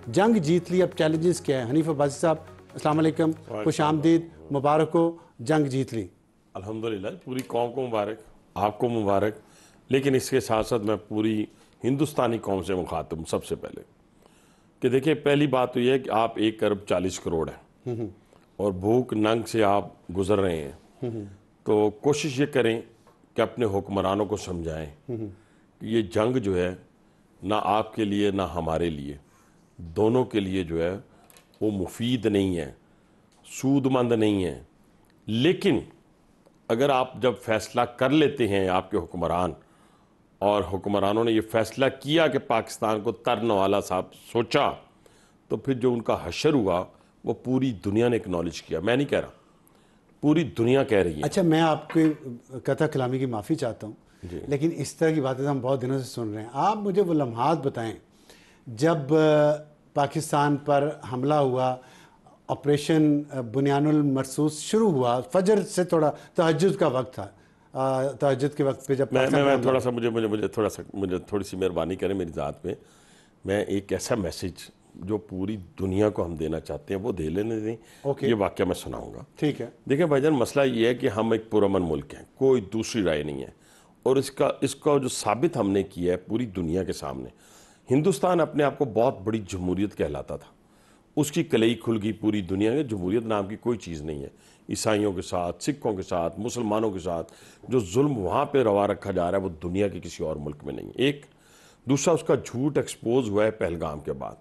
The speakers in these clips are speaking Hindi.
जंग जीत ली, अब चैलेंजेस क्या है? हनीफ अब्बासी साहब, अस्सलाम वालेकुम, खुश आमदीद, मुबारक हो, जंग जीत ली। अल्हम्दुलिल्लाह, पूरी कौम को मुबारक, आपको मुबारक। लेकिन इसके साथ साथ मैं पूरी हिंदुस्तानी कौम से मुखातिब हूँ सबसे पहले कि देखिए, पहली बात तो यह है कि आप 1 अरब 40 करोड़ हैं और भूख नंग से आप गुजर रहे हैं। तो कोशिश ये करें कि अपने हुक्मरानों को समझाएं कि ये जंग जो है ना आपके लिए ना हमारे लिए, दोनों के लिए जो है वो मुफीद नहीं है, सूदमंद नहीं है। लेकिन अगर आप जब फैसला कर लेते हैं, आपके हुक्मरान और हुक्मरानों ने ये फैसला किया कि पाकिस्तान को तरनवाला साहब सोचा, तो फिर जो उनका हशर हुआ वो पूरी दुनिया ने एक्नॉलेज किया। मैं नहीं कह रहा, पूरी दुनिया कह रही है। अच्छा, मैं आपके कथा कलामी की माफ़ी चाहता हूँ, लेकिन इस तरह की बातें तो हम बहुत दिनों से सुन रहे हैं। आप मुझे वो लम्हात बताएं जब पाकिस्तान पर हमला हुआ, ऑपरेशन बुनियानुल मरसूस शुरू हुआ, फजर से थोड़ा तहज्जुद का वक्त था, तहज्जुद के वक्त पे जब मैं थोड़ा सा मुझे थोड़ी सी मेहरबानी करें मेरी ज़ात पे। मैं एक ऐसा मैसेज जो पूरी दुनिया को हम देना चाहते हैं वो दे लेने दें। ये वाक़या मैं सुनाऊंगा। ठीक है। देखिए भाईजान, मसला ये है कि हम एक पुरअमन मुल्क हैं, कोई दूसरी राय नहीं है। और इसका जो साबित हमने किया है पूरी दुनिया के सामने, हिंदुस्तान अपने आप को बहुत बड़ी जमहूरियत कहलाता था, उसकी कलई खुल गई पूरी दुनिया में। जमहूरियत नाम की कोई चीज़ नहीं है। ईसाइयों के साथ, सिखों के साथ, मुसलमानों के साथ जो जुल्म वहाँ पे रवा रखा जा रहा है वो दुनिया के किसी और मुल्क में नहीं है। एक दूसरा, उसका झूठ एक्सपोज हुआ है पहलगाम के बाद।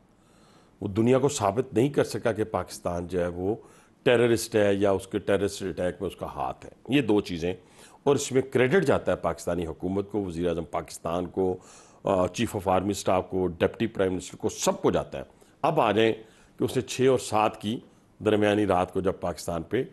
वो दुनिया को साबित नहीं कर सका कि पाकिस्तान जो है वो टेररिस्ट है या उसके टेररिस्ट अटैक में उसका हाथ है। ये दो चीज़ें, और इसमें क्रेडिट जाता है पाकिस्तानी हुकूमत को, वज़ीर आज़म पाकिस्तान को, चीफ ऑफ आर्मी स्टाफ को, डिप्टी प्राइम मिनिस्टर को, सबको जाता है। अब आ जाएँ कि उसने 6 और 7 की दरमियानी रात को जब पाकिस्तान पे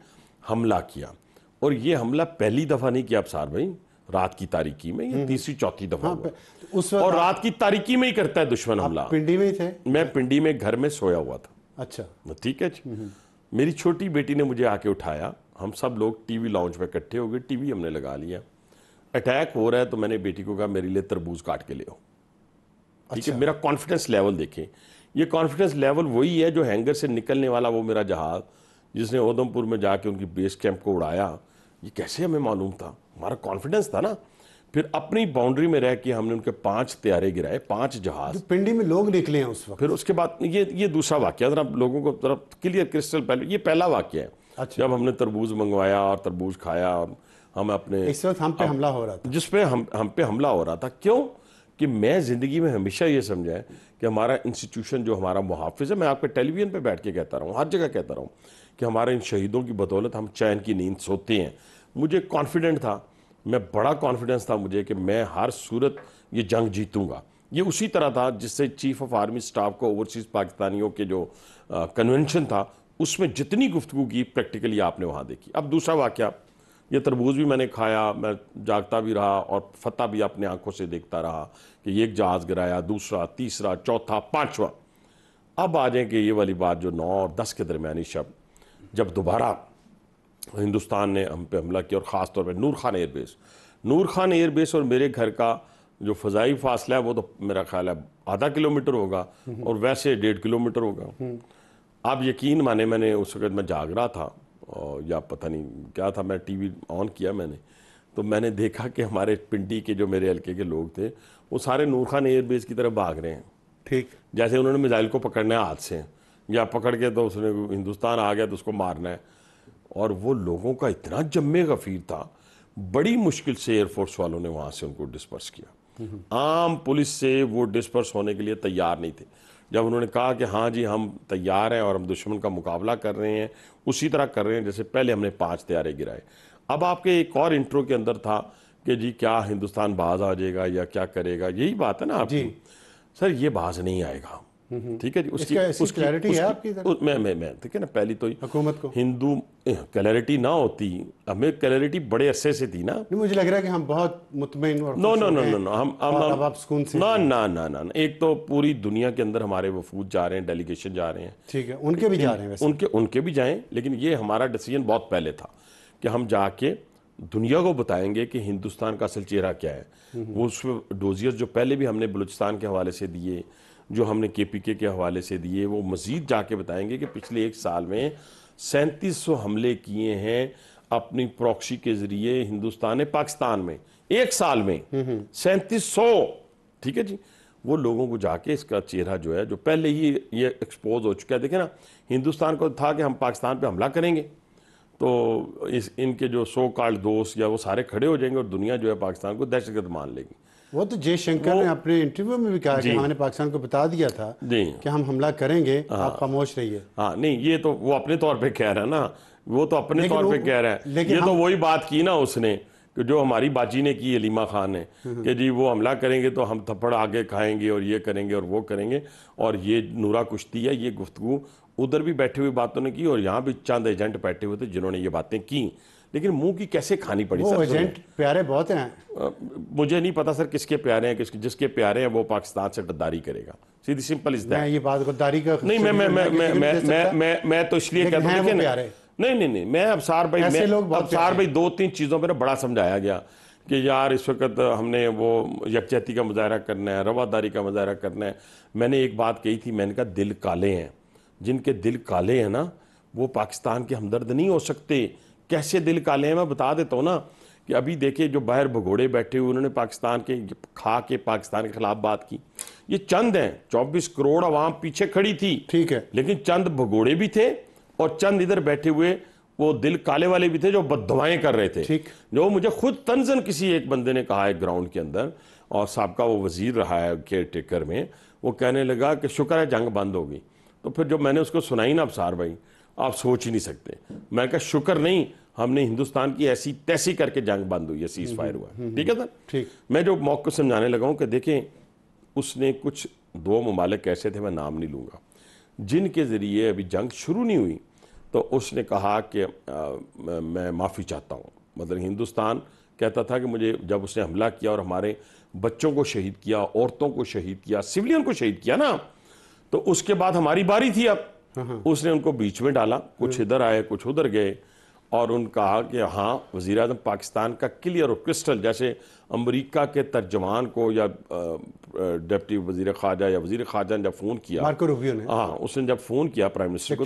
हमला किया, और ये हमला पहली दफ़ा नहीं किया अबसार भाई, रात की तारीकी में, ये तीसरी चौथी दफ़ा हुआ। उस वक्त और रात की तारीकी में ही करता है दुश्मन हमला। पिंडी में ही थे? मैं पिंडी में घर में सोया हुआ था। अच्छा, ठीक है जी। मेरी छोटी बेटी ने मुझे आके उठाया, हम सब लोग टीवी लाउंज में इकट्ठे हो गए, टीवी हमने लगा लिया। अटैक हो रहा है तो मैंने बेटी को कहा मेरे लिए तरबूज काट के ले आओ। ठीक है, मेरा कॉन्फिडेंस लेवल देखें। ये कॉन्फिडेंस लेवल वही है जो हैंगर से निकलने वाला वो मेरा जहाज जिसने उधमपुर में जाके उनकी बेस कैंप को उड़ाया। ये कैसे हमें मालूम था? हमारा कॉन्फिडेंस था ना। फिर अपनी बाउंड्री में रह के हमने उनके 5 तैयारे गिराए, 5 जहाज। पिंडी में लोग निकले हैं उस वक्त। फिर उसके बाद ये दूसरा वाक्य, जरा लोगों को जरा क्लियर क्रिस्टल पहले, ये पहला वाक्य है। अच्छा। जब हमने तरबूज मंगवाया और तरबूज खाया, हम अपने इस वक्त हम पे हमला हो रहा था, जिस पे हम पे हमला हो रहा था। क्यों? कि मैं ज़िंदगी में हमेशा ये समझा है कि हमारा इंस्टीट्यूशन जो हमारा मुहाफिज है, मैं आपके टेलीविजन पे बैठ के कहता रहा हूँ, हर जगह कहता रहा हूँ कि हमारे इन शहीदों की बदौलत हम चैन की नींद सोते हैं। मुझे कॉन्फिडेंट था, मैं बड़ा कॉन्फिडेंस था मुझे कि मैं हर सूरत ये जंग जीतूंगा। ये उसी तरह था जिससे चीफ ऑफ आर्मी स्टाफ को ओवरसीज़ पाकिस्तानियों के जो कन्वेंशन था उसमें जितनी गुफ्तगू की प्रैक्टिकली आपने वहाँ देखी। अब दूसरा वाक़या, ये तरबूज भी मैंने खाया, मैं जागता भी रहा और फतह भी अपने आंखों से देखता रहा कि एक जहाज़ गिराया, दूसरा, तीसरा, चौथा, 5वां। अब आ जाए कि ये वाली बात जो 9 और 10 के दरमियानी शब जब दोबारा हिंदुस्तान ने हम पे हमला किया, और ख़ास तौर पे नूर खान एयरबेस और मेरे घर का जो फ़ज़ाई फासला है वो तो मेरा ख्याल है आधा किलोमीटर होगा और वैसे 1.5 किलोमीटर होगा। आप यकीन माने, मैंने उस वक्त मैं जाग रहा था और या पता नहीं क्या था, मैं टीवी ऑन किया मैंने, तो मैंने देखा कि हमारे पिंडी के जो मेरे हल्के के लोग थे वो सारे नूर खान एयरबेस की तरफ भाग रहे हैं। ठीक, जैसे उन्होंने मिसाइल को पकड़ना है हाथ से, या पकड़ के तो उसने हिंदुस्तान आ गया तो उसको मारना है। और वो लोगों का इतना जम्मे गफीर था, बड़ी मुश्किल से एयरफोर्स वालों ने वहाँ से उनको डिस्पर्स किया। आम पुलिस से वो डिस्पर्स होने के लिए तैयार नहीं थे। जब उन्होंने कहा कि हाँ जी हम तैयार हैं और हम दुश्मन का मुकाबला कर रहे हैं, उसी तरह कर रहे हैं जैसे पहले हमने 5 तैयारे गिराए। अब आपके एक और इंट्रो के अंदर था कि जी क्या हिंदुस्तान बाज आ जाएगा या क्या करेगा, यही बात है ना आपकी। सर ये बाज नहीं आएगा, ठीक है जी। उसकी क्लैरिटी है आपकी तरफ? मैं ठीक है ना, पहली तो हुकूमत को हिंदू क्लैरिटी ना होती, हमें क्लैरिटी बड़े अरसे से थी ना। नहीं, मुझे लग रहा है कि हम बहुत मुतमईन और no no no no no हम अब आप सुकून से ना ना ना ना ना। एक तो पूरी दुनिया के अंदर हमारे वफूद जा रहे हैं, डेलीगेशन जा रहे हैं, ठीक है, उनके भी जा रहे हैं वैसे। उनके भी जाएं, लेकिन ये हमारा डिसीजन बहुत पहले था कि हम जाके दुनिया को बताएंगे कि हिंदुस्तान का असल चेहरा क्या है। वो उसमें डोजियर्स जो पहले भी हमने बलूचिस्तान के हवाले से दिए, जो हमने KPK के हवाले से दिए, वो मजीद जाके बताएंगे कि पिछले 1 साल में 3700 हमले किए हैं अपनी प्रॉक्सी के जरिए हिंदुस्तान ने पाकिस्तान में, 1 साल में 3700। ठीक है जी, वो लोगों को जाके इसका चेहरा जो है, जो पहले ही ये एक्सपोज हो चुका है। देखे ना, हिंदुस्तान को था कि हम पाकिस्तान पे हमला करेंगे तो इनके जो सो कॉल्ड दोस्त या वो सारे खड़े हो जाएंगे और दुनिया जो है पाकिस्तान को दहशतगर्द मान लेगी। वो तो जयशंकर ने अपने इंटरव्यू में भी कहा कि हमने पाकिस्तान को बता दिया था कि हम हमला करेंगे, आप खामोश रहिए। हाँ नहीं, ये तो वो अपने तौर पे कह रहा है ना, वो तो अपने तौर पे कह रहा है। ये तो वही बात की ना उसने कि जो हमारी बाजी ने की, अलीमा खान ने, कि जी वो हमला करेंगे तो हम थप्पड़ आगे खाएंगे और ये करेंगे और वो करेंगे। और ये नूरा कुश्ती है, ये गुफ्तगू उधर भी बैठे हुए बातों ने की और यहाँ भी चंद एजेंट बैठे हुए थे जिन्होंने ये बातें की, लेकिन मुंह की कैसे खानी पड़ी वो सर? एजेंट प्यारे बहुत हैं। मुझे नहीं पता सर किसके प्यारे हैं, जिसके प्यारे हैं वो पाकिस्तान से गद्दारी करेगा, सीधी सिंपल इज दैट। मैं ये बात गद्दारी का नहीं, मैं तो इसलिए कहता हूँ, नहीं, मैं अबसार भाई 2-3 चीज़ों पर बड़ा समझाया गया कि यार इस वक्त हमने वो यकजहती का मुजाहरा करना है, रवादारी का मुजाहरा करना है। मैंने एक बात कही थी, मैंने कहा दिल काले हैं, जिनके दिल काले हैं ना वो पाकिस्तान के हमदर्द नहीं हो सकते। कैसे दिल काले हैं मैं बता देता हूँ ना, कि अभी देखिए जो बाहर भगोड़े बैठे हुए उन्होंने पाकिस्तान के खा के पाकिस्तान के खिलाफ बात की, ये चंद हैं, 24 करोड़ आवाम पीछे खड़ी थी, ठीक है, लेकिन चंद भगोड़े भी थे और चंद इधर बैठे हुए वो दिल काले वाले भी थे जो बददुआएं कर रहे थे। ठीक, जो मुझे खुद तंजन किसी एक बंदे ने कहा है ग्राउंड के अंदर, और साहब वो वजीर रहा है केयर टेकर में, वो कहने लगा कि शुक्र है जंग बंद होगी। तो फिर जब मैंने उसको सुनाई ना अबसार भाई, आप सोच ही नहीं सकते, मैं कहा शुक्र नहीं, हमने हिंदुस्तान की ऐसी तैसी करके जंग बंद हुई है, सीज फायर हुआ। ठीक है सर, ठीक। मैं जो मौके समझाने लगा हूँ कि देखें, उसने कुछ 2 ममालिक ऐसे थे, मैं नाम नहीं लूँगा, जिनके ज़रिए अभी जंग शुरू नहीं हुई तो उसने कहा कि मैं माफ़ी चाहता हूँ। मतलब हिंदुस्तान कहता था कि मुझे, जब उसने हमला किया और हमारे बच्चों को शहीद किया, औरतों को शहीद किया, सिविलियन को शहीद किया ना, तो उसके बाद हमारी बारी थी। अब उसने उनको बीच में डाला, कुछ इधर आए कुछ उधर गए, और उन कहा कि हाँ वज़ीर आज़म पाकिस्तान का क्लियर और क्रिस्टल, जैसे अमेरिका के तर्जमान को या डिप्टी वज़ीर ख़ारजा या वज़ीर ख़ारजा ने जब फ़ोन किया, मार्को रूबियो ने, हाँ उसने जब फ़ोन किया प्राइम मिनिस्टर को,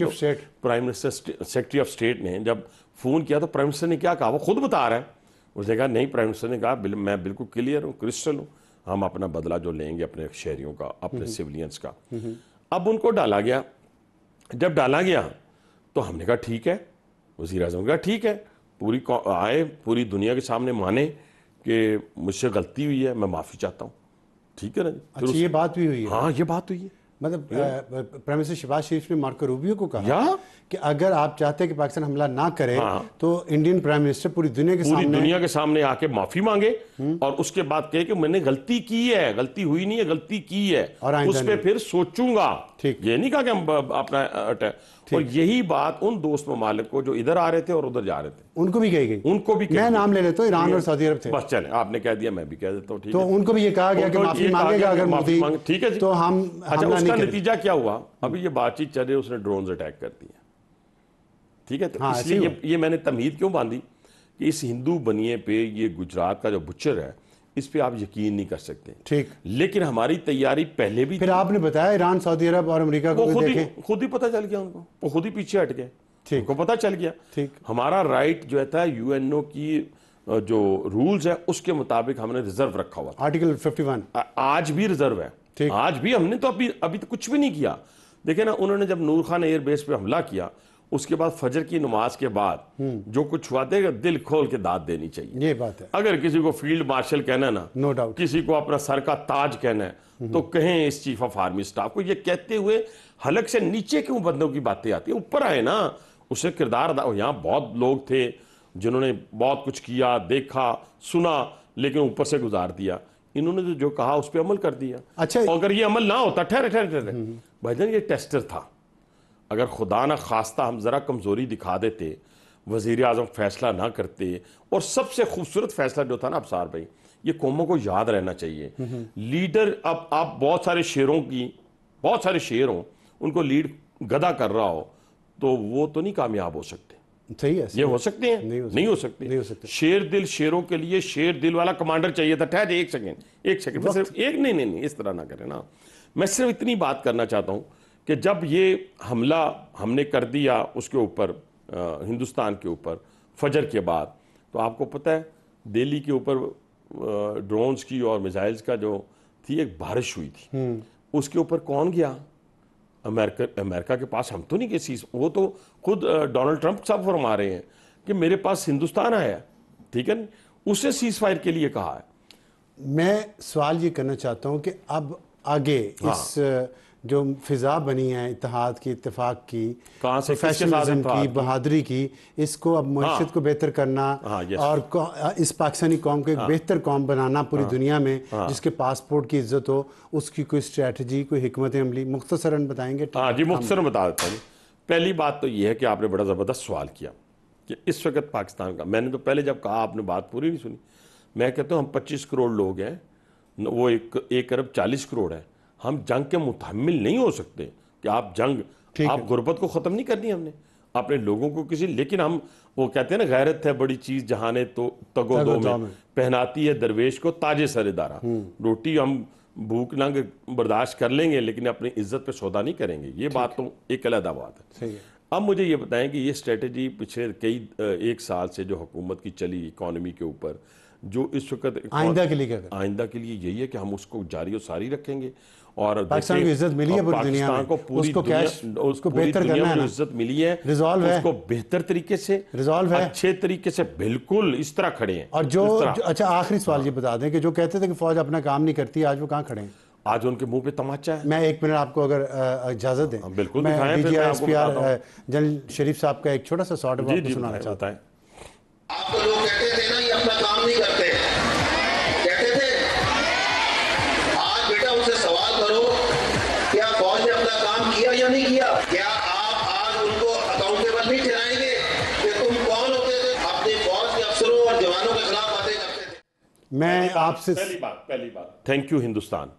prime minister secretary of state ने जब फ़ोन किया तो प्राइम मिनिस्टर ने क्या कहा, वो खुद बता रहा है। उसने कहा नहीं, प्राइम मिनिस्टर ने कहा मैं बिल्कुल क्लियर हूँ, क्रिस्टल हूँ, हम अपना बदला जो लेंगे अपने शहरियों का, अपने सिविलियंस का। अब उनको डाला गया, जब डाला गया तो हमने कहा ठीक है, वज़ीर आज़म का ठीक है, पूरी दुनिया के सामने माने कि मुझसे गलती हुई है, मैं माफ़ी चाहता हूँ, ठीक है ना। अच्छा, ये बात भी हुई है? हाँ ये बात हुई है। मतलब प्राइम मिनिस्टर शहबाज शरीफ ने मार्को रूबियो को कहा कि अगर आप चाहते हैं कि पाकिस्तान हमला ना करे, तो इंडियन प्राइम मिनिस्टर पूरी दुनिया के सामने आके माफी मांगे और उसके बाद कहे कि मैंने गलती की है, गलती हुई नहीं है, गलती की है, और उस पर फिर सोचूंगा। ये नहीं कहा कि हम अपना, और यही बात उन दोस्त ममालिक को जो इधर आ रहे थे और उधर जा रहे थे उनको भी कही गई, उनको भी। मैं नाम ले लेता हूँ, ईरान और सऊदी अरब थे। बस चले, आपने कह दिया मैं भी कह देता हूँ, ठीक है। तो उनको भी ये कहा गया कि माफी मांगेगा अगर मोदी, ठीक है, तो हम। अच्छा, उसका नतीजा क्या हुआ? अभी ये बातचीत चल रही है, उसने ड्रोन अटैक कर दिया, ठीक है। तो इसलिए ये मैंने तमहीद क्यों बांधी कि इस हिंदू बनिए पे, ये गुजरात का जो बुचर है, इस पे आप यकीन नहीं कर सकते, ठीक। लेकिन हमारी तैयारी पहले भी। फिर आपने बताया ईरान, सऊदी अरब और अमेरिका को खुद ही पता चल गया उनको, वो खुद ही पीछे हट गए, उनको पता चल गया, ठीक। हमारा राइट जो था यूएनओ की जो रूल्स है उसके मुताबिक हमने रिजर्व रखा हुआ, आर्टिकल 51 आज भी रिजर्व है, आज भी। हमने तो अभी तो कुछ भी नहीं किया। देखे ना, उन्होंने जब नूर खान एयरबेस पे हमला किया, उसके बाद फजर की नमाज के बाद जो कुछ हुआ, देगा दिल खोल के दाद देनी चाहिए, ये बात है। अगर किसी को फील्ड मार्शल कहना है ना, नो डाउट, किसी को अपना सर का ताज कहना है, तो कहें इस चीफ ऑफ आर्मी स्टाफ को। ये कहते हुए हलक से नीचे क्यों बंदों की बातें आती है, ऊपर आए ना, उसे किरदार अदा। यहाँ बहुत लोग थे जिन्होंने बहुत कुछ किया, देखा, सुना, लेकिन ऊपर से गुजार दिया। इन्होंने जो कहा उस पर अमल कर दिया। अच्छा, अगर ये अमल ना होता, ठहरे भाईजान, ये टेस्टर था, अगर खुदा ना खास्ता हम जरा कमजोरी दिखा देते, वजीर आजम फैसला ना करते, और सबसे खूबसूरत फैसला जो था ना अबसार भाई, ये कौमों को याद रहना चाहिए, लीडर, अब आप बहुत सारे शेर हों, उनको लीड गधा कर रहा हो, तो वो तो नहीं कामयाब हो सकते। सही है, ये हो सकते हैं? नहीं हो सकते। शेर दिल, शेरों के लिए शेर दिल वाला कमांडर चाहिए था। ठहर एक सेकंड, सिर्फ एक, नहीं, इस तरह ना करें ना। मैं सिर्फ इतनी बात करना चाहता हूं कि जब ये हमला हमने कर दिया उसके ऊपर, हिंदुस्तान के ऊपर फजर के बाद, तो आपको पता है दिल्ली के ऊपर ड्रोन्स की और मिसाइल्स का जो थी एक बारिश हुई थी, उसके ऊपर कौन गया? अमेरिका के पास हम तो नहीं किसी, वो तो खुद डोनाल्ड ट्रंप साहब फरमा रहे हैं कि मेरे पास हिंदुस्तान आया, ठीक है, उसे सीज फायर के लिए कहा है। मैं सवाल ये करना चाहता हूँ कि अब आगे इस जो फिजा बनी है इत्तेहाद की, इत्तेफाक की, प्रोफेशनलिज्म की, बहादुरी की, इसको अब मईशत को बेहतर करना और इस पाकिस्तानी कौम को एक बेहतर कौम बनाना पूरी दुनिया में, जिसके पासपोर्ट की इज्जत हो, उसकी कोई स्ट्रेटजी, कोई हिकमत अमली मुख्तसरन बताएंगे? हाँ जी, मुख्तसरन बता देता हूँ। पहली बात तो ये है कि आपने बड़ा ज़बरदस्त सवाल किया कि इस वक्त पाकिस्तान का, मैंने तो पहले जब कहा आपने बात पूरी नहीं सुनी। मैं कहता हूँ हम 25 करोड़ लोग हैं, वो 1 अरब 40 करोड़ है, हम जंग के मुतहम्मिल नहीं हो सकते कि आप जंग, आप गुर्बत को ख़त्म नहीं करनी हमने अपने लोगों को किसी, लेकिन हम वो कहते हैं ना गैरत है बड़ी चीज़ जहाने तो तगो दो में पहनाती है दरवेश को ताजे सरेदारा। रोटी हम भूख नंग बर्दाश्त कर लेंगे लेकिन अपनी इज्जत पे सौदा नहीं करेंगे, ये बात तो एक अलग बात है। अब मुझे ये बताएं कि ये स्ट्रेटजी पिछले एक साल से जो हुकूमत की चली इकॉनमी के ऊपर, जो इस वक्त आइंदा के लिए क्या करें? आइंदा के लिए यही है कि हम उसको जारी और सारी रखेंगे और पाकिस्तान को इज्जत मिली है पूरी दुनिया में, को पूरी उसको कैश, उसको बेहतर करना है ना, इज्जत मिली है, रिजॉल्व है, उसको बेहतर तरीके से रिजॉल्व है, अच्छे तरीके से बिल्कुल इस तरह खड़े हैं। और जो अच्छा आखिरी सवाल ये बता दें कि जो कहते थे कि फौज अपना काम नहीं करती, आज वो कहाँ खड़े हैं? आज उनके मुंह पे तमाचा है। मैं 1 मिनट आपको अगर इजाजत दें, बिल्कुल, मैं DGISPR जनरल शरीफ साहब का एक छोटा सा शॉर्ट आपको सुनाना चाहता है। आपको लोग कहते थे ना ये अपना काम नहीं करते, कहते थे, आज बेटा उनसे सवाल करो क्या फौज ने अपना काम किया या नहीं किया? क्या आप आज उनको अकाउंटेबल नहीं ठहराएंगे कि तुम कौन होते थे अपनी फौज के अफसरों और जवानों के खिलाफ बातें करते थे? मैं आपसे पहली बात थैंक यू हिंदुस्तान,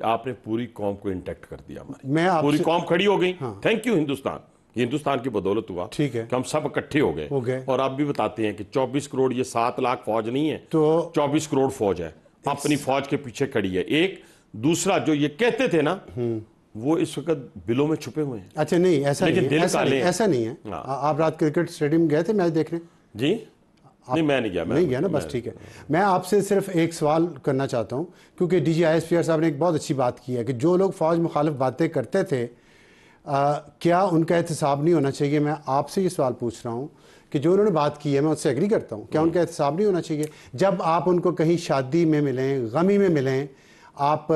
आपने पूरी कौम को इंटैक्ट कर दिया, हमारी पूरी कौम खड़ी हो गई। थैंक यू हिंदुस्तान, हिंदुस्तान की बदौलत हुआ, ठीक है, कि हम सब इकट्ठे हो गए। और आप भी बताते हैं कि 24 करोड़, ये 7 लाख फौज नहीं है, तो 24 करोड़ फौज है, अपनी फौज के पीछे खड़ी है। एक दूसरा जो ये कहते थे ना, वो इस वक्त बिलों में छुपे हुए हैं। अच्छा नहीं, ऐसा लेकिन नहीं है, ऐसा नहीं है। आप रात क्रिकेट स्टेडियम गए थे मैच देखने? जी नहीं, मैं नहीं गया, नहीं गया ना, बस ठीक है। मैं आपसे सिर्फ एक सवाल करना चाहता हूं, क्योंकि DGISPR साहब ने एक बहुत अच्छी बात की है कि जो लोग फौज मुखालिफ बातें करते थे, क्या उनका एहतसाब नहीं होना चाहिए? मैं आपसे ये सवाल पूछ रहा हूं कि जो उन्होंने बात की है, मैं उससे एग्री करता हूं, क्या उनका एहतसाब नहीं होना चाहिए? जब आप उनको कहीं शादी में मिलें, गमी में मिलें, आप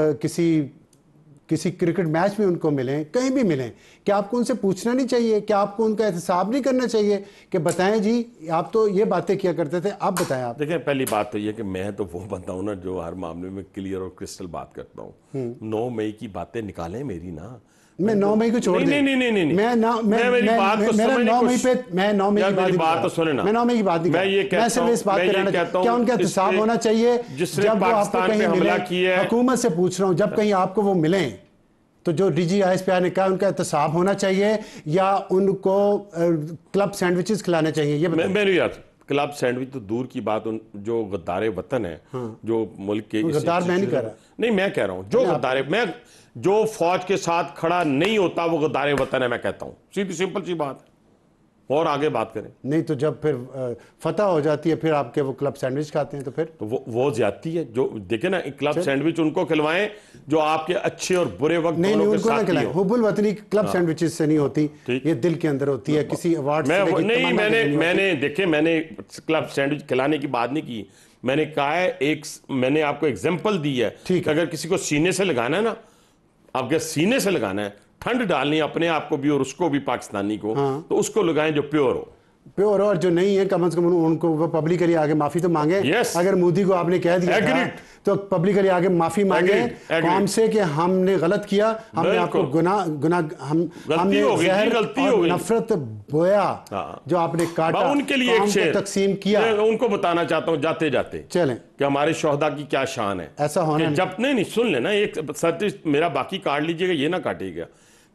किसी क्रिकेट मैच में उनको मिलें, कहीं भी मिलें, क्या आपको उनसे पूछना नहीं चाहिए? क्या आपको उनका एहतसाब नहीं करना चाहिए कि बताएं जी आप तो ये बातें किया करते थे, अब बताएं आप? देखिए, पहली बात तो ये कि मैं तो वो बंदा हूं ना जो हर मामले में क्लियर और क्रिस्टल बात करता हूं। 9 मई की बातें निकालें मेरी ना, मैं 9 मई को छोड़ नहीं, मेरी बात को मेरा 9 मई पे, मैं 9 मई की बात तो सुने ना, मैं 9 मई की बात नहीं, मैं सिर्फ इस बात पे क्या उनका एहतसाब होना चाहिए जब वो आपको कहीं मिले? हुकूमत से पूछ रहा हूं, जब कहीं आपको वो मिलें तो जो DGISPR ने कहा उनका एहतसाब होना चाहिए या उनको क्लब सैंडविचेस खिलाने चाहिए? ये मेरी यार, क्लब सैंडविच तो दूर की बात, जो गद्दारे वतन है, जो मुल्क के गद्दार मैं नहीं कह रहा, नहीं मैं कह रहा हूं जो गद्दारे, मैं जो फौज के साथ खड़ा नहीं होता वो गद्दारे वतन है, मैं कहता हूं, सीधी सिंपल सी बात है। और आगे बात करें नहीं तो जब फिर फतह हो जाती है फिर आपके वो क्लब सैंडविच खाते हैं तो फिर तो वो ज्यादती है। जो देखे ना, क्लब सैंडविच उनको खिलवाएं जो आपके अच्छे और बुरे वक्त नहीं, उनको ना खिलाएं। हुब्बुल वतनी क्लब सैंडविचेस से नहीं होती, ये दिल के अंदर होती है, किसी अवार्ड से नहीं। मैंने क्लब सैंडविच खिलाने की बात नहीं की, मैंने कहा है मैंने आपको एग्जाम्पल दी है, अगर किसी को सीने से लगाना है ना, अगर सीने से लगाना है, ठंड डालनी अपने आप को भी और उसको भी, पाकिस्तानी को, तो उसको लगाएं जो प्योर हो, और जो नहीं है कम से कम उनको वो पब्लिकली आगे माफी तो मांगे। अगर मोदी को आपने कह दिया तो पब्लिकली आगे माफी मांगे कौम से कि हमने गलत किया, हमने आपको हमने जहर और नफरत बोया जो आपने काटा, उनके लिए एक शेर तकसीम किया। उनको बताना चाहता हूं जाते जाते चलें कि हमारे शोहदा की क्या शान है। ऐसा होना जब नहीं सुन लेना, एक सच मेरा बाकी काट लीजिएगा, ये ना काटिएगा।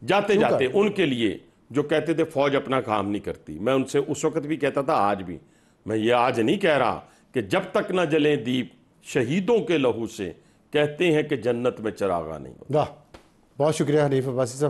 जाते जाते उनके लिए जो कहते थे फौज अपना काम नहीं करती, मैं उनसे उस वक्त भी कहता था, आज भी मैं ये आज नहीं कह रहा कि जब तक न जले दीप शहीदों के लहू से, कहते हैं कि जन्नत में चरागा नहीं होता। बहुत शुक्रिया हनीफ अब्बासी साहब।